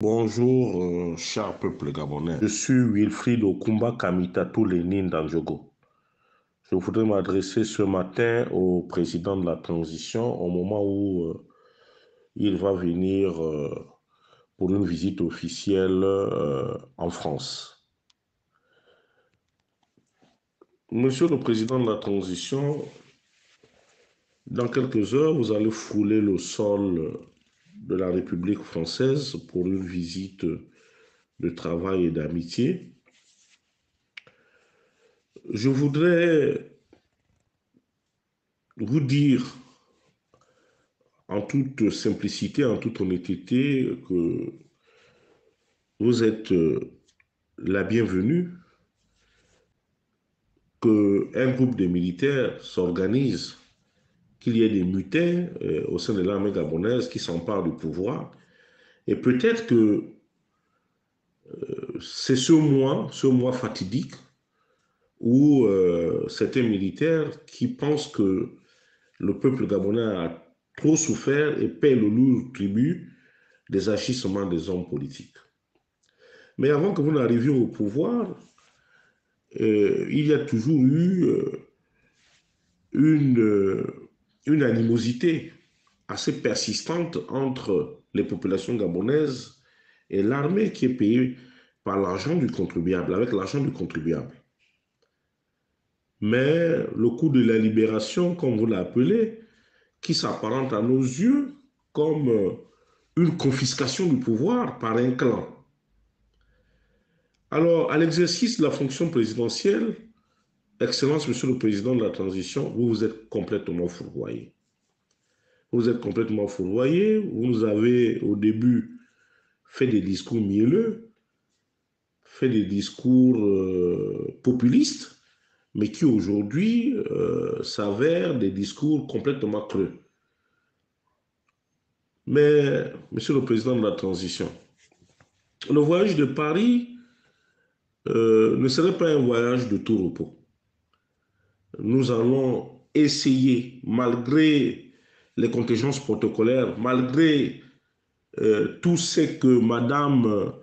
Bonjour, cher peuple gabonais. Je suis Wilfried Okumba Kamitatou Lénine Danjogo. Je voudrais m'adresser ce matin au président de la transition au moment où il va venir pour une visite officielle en France. Monsieur le président de la transition, dans quelques heures, vous allez fouler le sol de la République française pour une visite de travail et d'amitié. Je voudrais vous dire en toute simplicité, en toute honnêteté, que vous êtes la bienvenue, qu'un groupe de militaires s'organise, qu'il y ait des mutins au sein de l'armée gabonaise qui s'emparent du pouvoir. Et peut-être que c'est ce mois fatidique, où certains militaires qui pensent que le peuple gabonais a trop souffert et paie le lourd tribut des agissements des hommes politiques. Mais avant que vous n'arriviez au pouvoir, il y a toujours eu une animosité assez persistante entre les populations gabonaises et l'armée qui est payée par l'argent du contribuable, avec l'argent du contribuable. Mais le coup de la libération, comme vous l'appelez, qui s'apparente à nos yeux comme une confiscation du pouvoir par un clan. Alors, à l'exercice de la fonction présidentielle, Excellence, Monsieur le Président de la Transition, vous vous êtes complètement fourvoyé. Vous êtes complètement fourvoyé, vous nous avez au début fait des discours mielleux, fait des discours populistes, mais qui aujourd'hui s'avèrent des discours complètement creux. Mais, Monsieur le Président de la Transition, le voyage de Paris ne serait pas un voyage de tout repos. Nous allons essayer, malgré les contingences protocolaires, malgré tout ce que Madame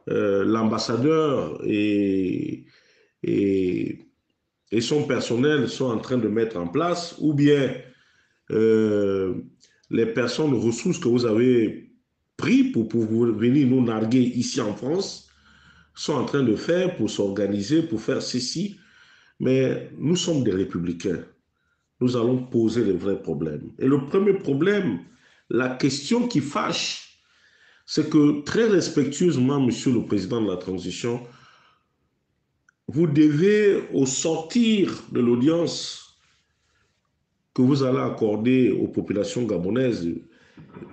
l'ambassadeur et son personnel sont en train de mettre en place, ou bien les personnes ressources que vous avez pris pour venir nous narguer ici en France, sont en train de faire pour s'organiser, pour faire ceci. Mais nous sommes des républicains. Nous allons poser les vrais problèmes. Et le premier problème, la question qui fâche, c'est que très respectueusement, Monsieur le Président de la Transition, vous devez, au sortir de l'audience que vous allez accorder aux populations gabonaises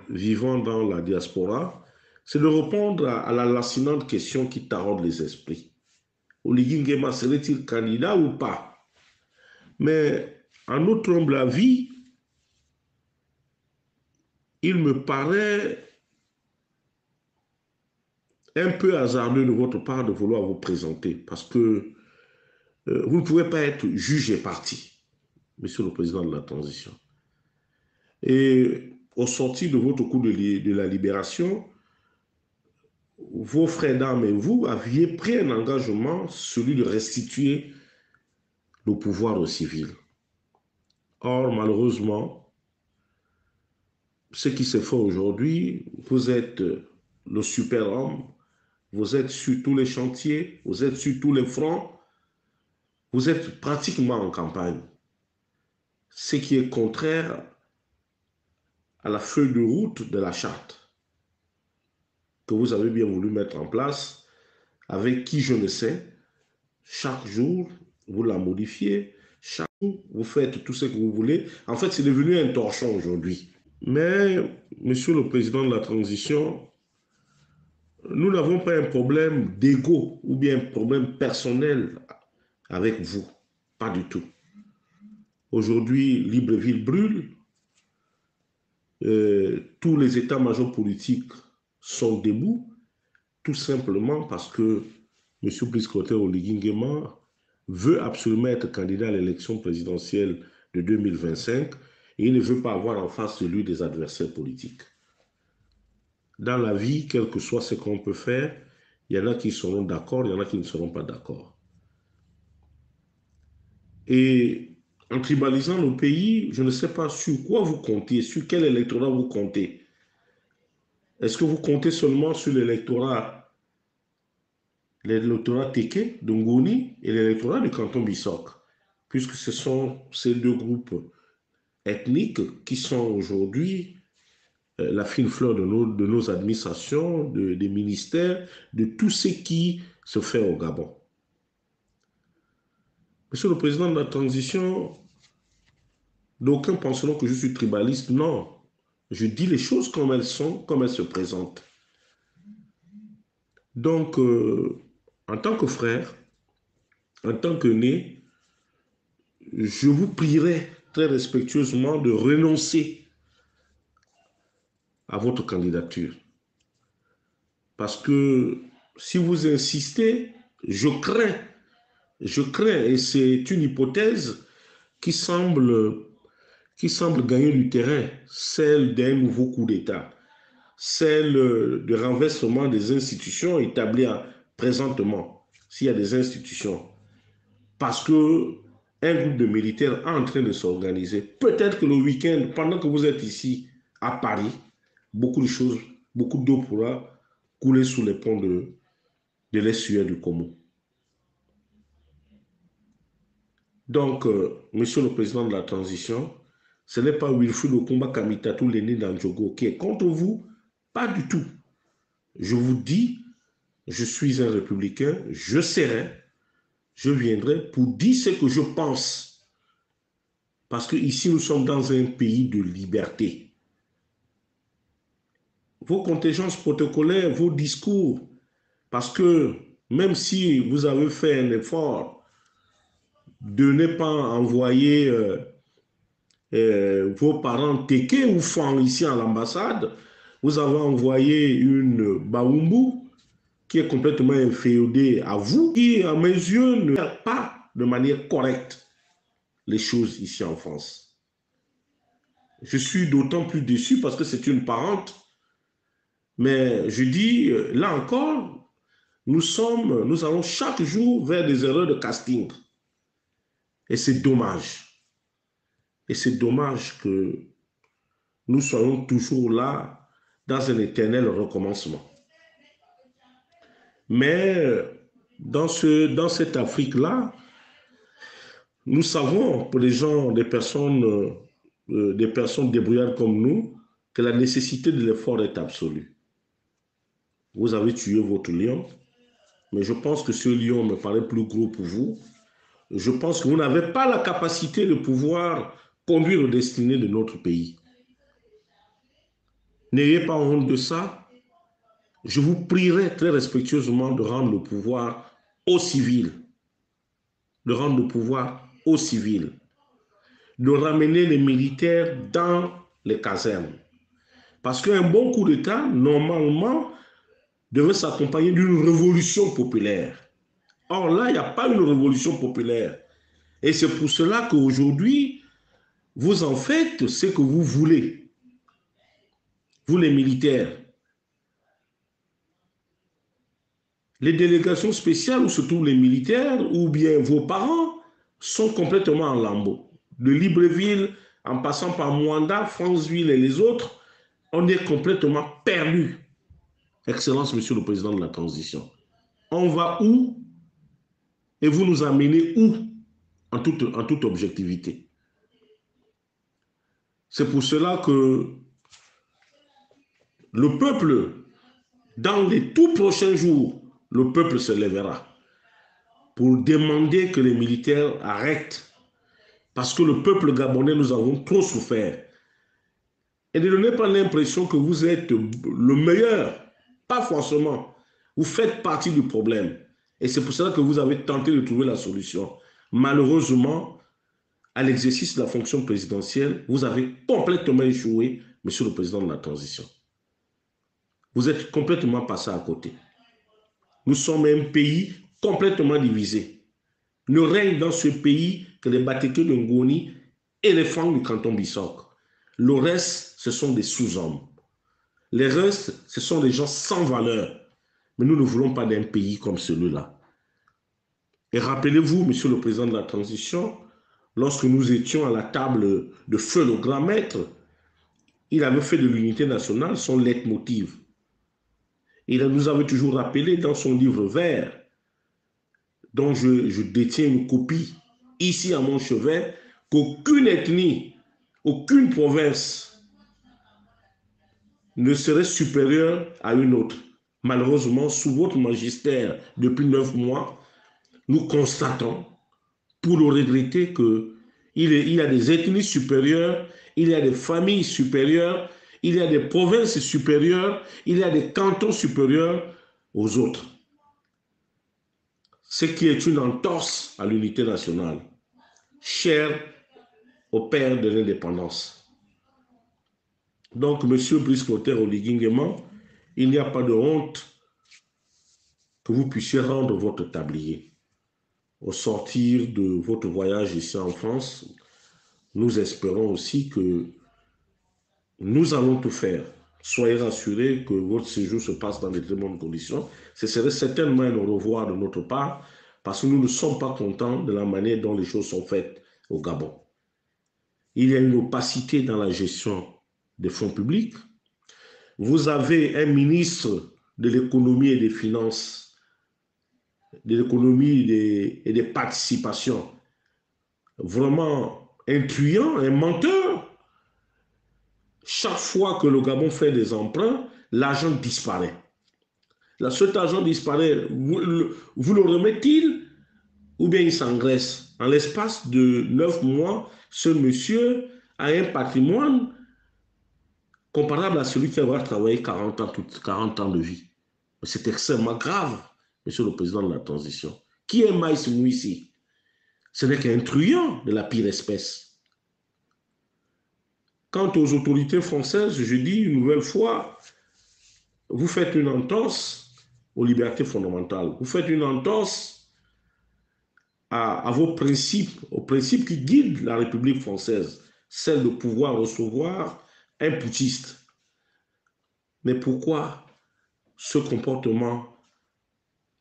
vivant dans la diaspora, c'est de répondre à la lancinante question qui taraude les esprits. Oligui Nguema serait-il candidat ou pas? Mais en notre humble avis, il me paraît un peu hasardeux de votre part de vouloir vous présenter parce que vous ne pouvez pas être juge et parti, Monsieur le Président de la Transition. Et au sortir de votre coup de la libération, vos frères d'armes et vous aviez pris un engagement, celui de restituer le pouvoir aux civils. Or, malheureusement, ce qui se fait aujourd'hui, vous êtes le super-homme, vous êtes sur tous les chantiers, vous êtes sur tous les fronts, vous êtes pratiquement en campagne. Ce qui est contraire à la feuille de route de la charte que vous avez bien voulu mettre en place, avec qui je ne sais, chaque jour, vous la modifiez, chaque jour, vous faites tout ce que vous voulez. En fait, c'est devenu un torchon aujourd'hui. Mais, Monsieur le Président de la Transition, nous n'avons pas un problème d'ego ou bien un problème personnel avec vous. Pas du tout. Aujourd'hui, Libreville brûle. Tous les états-majors politiques sont debout, tout simplement parce que M. Brice Clotaire Oligui Nguema veut absolument être candidat à l'élection présidentielle de 2025 et il ne veut pas avoir en face de lui des adversaires politiques. dans la vie, quel que soit ce qu'on peut faire, il y en a qui seront d'accord, il y en a qui ne seront pas d'accord. Et en tribalisant le pays, je ne sais pas sur quoi vous comptez, sur quel électorat vous comptez. Est-ce que vous comptez seulement sur l'électorat Téké de Ngoni et l'électorat du canton Bissok, puisque ce sont ces deux groupes ethniques qui sont aujourd'hui la fine fleur de nos administrations, des ministères, de tout ce qui se fait au Gabon. Monsieur le Président de la transition, d'aucuns penseront que je suis tribaliste. Non, je dis les choses comme elles sont, comme elles se présentent. Donc, en tant que frère, en tant que né, je vous prierai très respectueusement de renoncer à votre candidature. Parce que si vous insistez, je crains, et c'est une hypothèse qui semble gagner du terrain, celle d'un nouveau coup d'État, celle de renversement des institutions établies présentement, s'il y a des institutions. Parce que un groupe de militaires est en train de s'organiser. Peut-être que le week-end, pendant que vous êtes ici à Paris, beaucoup de choses, beaucoup d'eau pourra couler sous les ponts de l'estuaire du Congo. Donc, Monsieur le Président de la Transition, ce n'est pas Wilfried Okumba Kamitatou l'aîné d'Andjogo qui est contre vous, pas du tout. Je vous dis, je suis un républicain, je serai, je viendrai pour dire ce que je pense. Parce qu'ici, nous sommes dans un pays de liberté. Vos contingences protocolaires, vos discours, parce que même si vous avez fait un effort de ne pas envoyer vos parents Téké ou Fan ici à l'ambassade, vous avez envoyé une Baoumbu qui est complètement inféodée à vous, qui à mes yeux ne fait pas de manière correcte les choses ici en France. Je suis d'autant plus déçu parce que c'est une parente, mais je dis, là encore, nous allons chaque jour vers des erreurs de casting. Et c'est dommage. Et c'est dommage que nous soyons toujours là dans un éternel recommencement. Mais dans cette Afrique-là, nous savons, pour les gens, des personnes débrouillardes comme nous, que la nécessité de l'effort est absolue. Vous avez tué votre lion, mais je pense que ce lion me paraît plus gros pour vous. Je pense que vous n'avez pas la capacité de pouvoir conduire les destinées de notre pays. N'ayez pas honte de ça. Je vous prierai très respectueusement de rendre le pouvoir aux civils. De rendre le pouvoir aux civils. De ramener les militaires dans les casernes. Parce qu'un bon coup d'État, normalement, devait s'accompagner d'une révolution populaire. Or là, il n'y a pas une révolution populaire. Et c'est pour cela qu'aujourd'hui, vous en faites ce que vous voulez. Vous les militaires. Les délégations spéciales, ou surtout les militaires, ou bien vos parents, sont complètement en lambeaux. De Libreville, en passant par Mwanda, Franceville et les autres, on est complètement perdus. Excellence, Monsieur le Président de la Transition. On va où? Et vous nous amenez où? En toute objectivité. C'est pour cela que le peuple, dans les tout prochains jours, le peuple se lèvera pour demander que les militaires arrêtent. Parce que le peuple gabonais, nous avons trop souffert. Et ne donnez pas l'impression que vous êtes le meilleur. Pas forcément. Vous faites partie du problème. Et c'est pour cela que vous avez tenté de trouver la solution. Malheureusement, à l'exercice de la fonction présidentielle, vous avez complètement échoué, Monsieur le Président de la Transition. Vous êtes complètement passé à côté. Nous sommes un pays complètement divisé. Ne règne dans ce pays que les Batéké de Ngoni et les Fang du canton Bissok. Le reste, ce sont des sous-hommes. Les restes, ce sont des gens sans valeur. Mais nous ne voulons pas d'un pays comme celui-là. Et rappelez-vous, Monsieur le Président de la Transition, lorsque nous étions à la table de feu le grand maître, il avait fait de l'unité nationale son leitmotiv. Il nous avait toujours rappelé dans son livre vert, dont je détiens une copie ici à mon chevet, qu'aucune ethnie, aucune province ne serait supérieure à une autre. Malheureusement, sous votre magistère, depuis 9 mois, nous constatons, pour le regretter, qu'il y a des ethnies supérieures, il y a des familles supérieures, il y a des provinces supérieures, il y a des cantons supérieurs aux autres. Ce qui est une entorse à l'unité nationale, chère au père de l'indépendance. Donc, Monsieur Brice Clotaire Oligui Nguema, il n'y a pas de honte que vous puissiez rendre votre tablier. Au sortir de votre voyage ici en France, nous espérons aussi que nous allons tout faire. Soyez rassurés que votre séjour se passe dans de très bonnes conditions. Ce serait certainement un au revoir de notre part parce que nous ne sommes pas contents de la manière dont les choses sont faites au Gabon. Il y a une opacité dans la gestion des fonds publics. Vous avez un ministre de l'économie et des finances, de l'économie et des participations, vraiment un truand, un menteur. Chaque fois que le Gabon fait des emprunts, l'argent disparaît. Cet argent disparaît, vous le remettez-il ou bien il s'engraisse. En l'espace de 9 mois, ce monsieur a un patrimoine comparable à celui qui va travailler 40 ans de vie. C'est extrêmement grave, Monsieur le Président de la Transition. Qui est Maïs Mouissi? Ce n'est qu'un truand de la pire espèce. Quant aux autorités françaises, je dis une nouvelle fois, vous faites une entorse aux libertés fondamentales. Vous faites une entorse à vos principes, aux principes qui guident la République française, celle de pouvoir recevoir un putschiste. Mais pourquoi ce comportement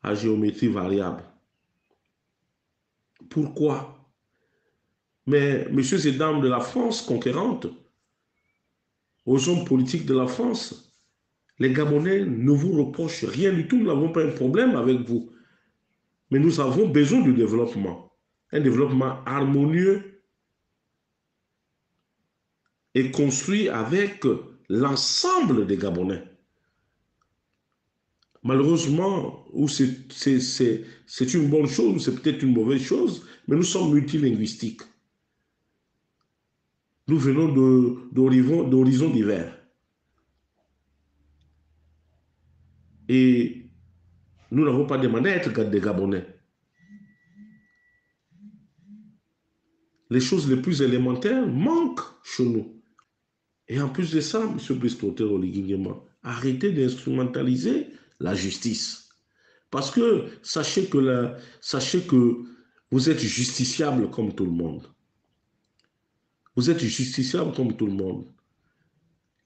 à géométrie variable? Pourquoi? Mais messieurs et dames de la France conquérante, aux hommes politiques de la France, les Gabonais ne vous reprochent rien du tout, nous n'avons pas un problème avec vous. Mais nous avons besoin du développement, un développement harmonieux et construit avec l'ensemble des Gabonais. Malheureusement, c'est une bonne chose, ou c'est peut-être une mauvaise chose, mais nous sommes multilinguistiques. Nous venons d'horizons divers. Et nous n'avons pas demandé à être des Gabonais. Les choses les plus élémentaires manquent chez nous. Et en plus de ça, M. Brice Clotaire Oligui Nguema, arrêtez d'instrumentaliser la justice. Parce que sachez que vous êtes justiciable comme tout le monde. Vous êtes justiciable comme tout le monde.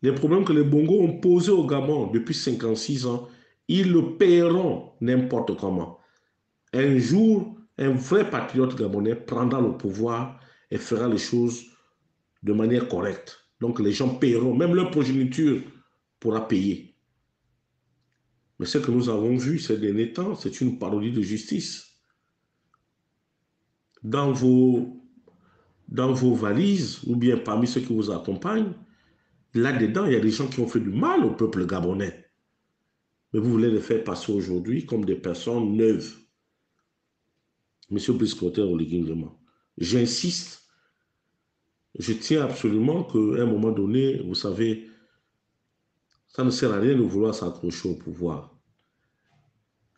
Les problèmes que les Bongos ont posés au Gabon depuis 56 ans, ils le paieront n'importe comment. Un jour, un vrai patriote gabonais prendra le pouvoir et fera les choses de manière correcte. Donc les gens paieront, même leur progéniture pourra payer. Mais ce que nous avons vu ces derniers temps, c'est une parodie de justice. Dans vos valises, ou bien parmi ceux qui vous accompagnent, là-dedans, il y a des gens qui ont fait du mal au peuple gabonais. Mais vous voulez les faire passer aujourd'hui comme des personnes neuves. Monsieur Brice Clotaire Oligui Nguema, j'insiste, je tiens absolument qu'à un moment donné, vous savez, ça ne sert à rien de vouloir s'accrocher au pouvoir.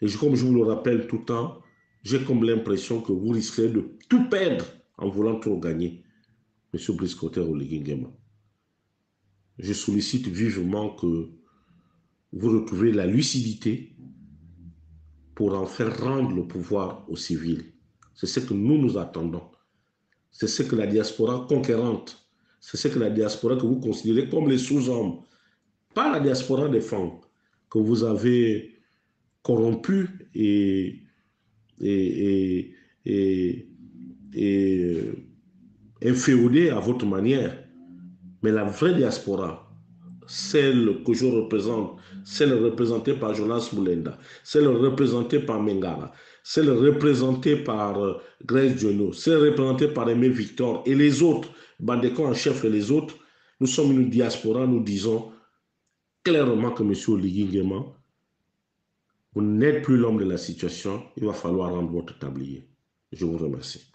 Et comme je vous le rappelle tout le temps, j'ai comme l'impression que vous risquez de tout perdre en voulant trop gagner. Monsieur Brice Clotaire Oligui Nguema, je sollicite vivement que vous retrouvez la lucidité pour en faire rendre le pouvoir aux civils. C'est ce que nous attendons. C'est ce que la diaspora conquérante, c'est ce que la diaspora que vous considérez comme les sous-hommes, pas la diaspora des femmes que vous avez corrompue et, et, et inféodée à votre manière, mais la vraie diaspora, celle que je représente, celle représentée par Jonas Moulenda, celle représentée par Mengara, celle représentée par Grace Jono, celle représentée par Aimé Victor et les autres, Bandeko en chef et les autres, nous sommes une diaspora, nous disons clairement que M. Oligui Nguema, vous n'êtes plus l'homme de la situation, il va falloir rendre votre tablier. Je vous remercie.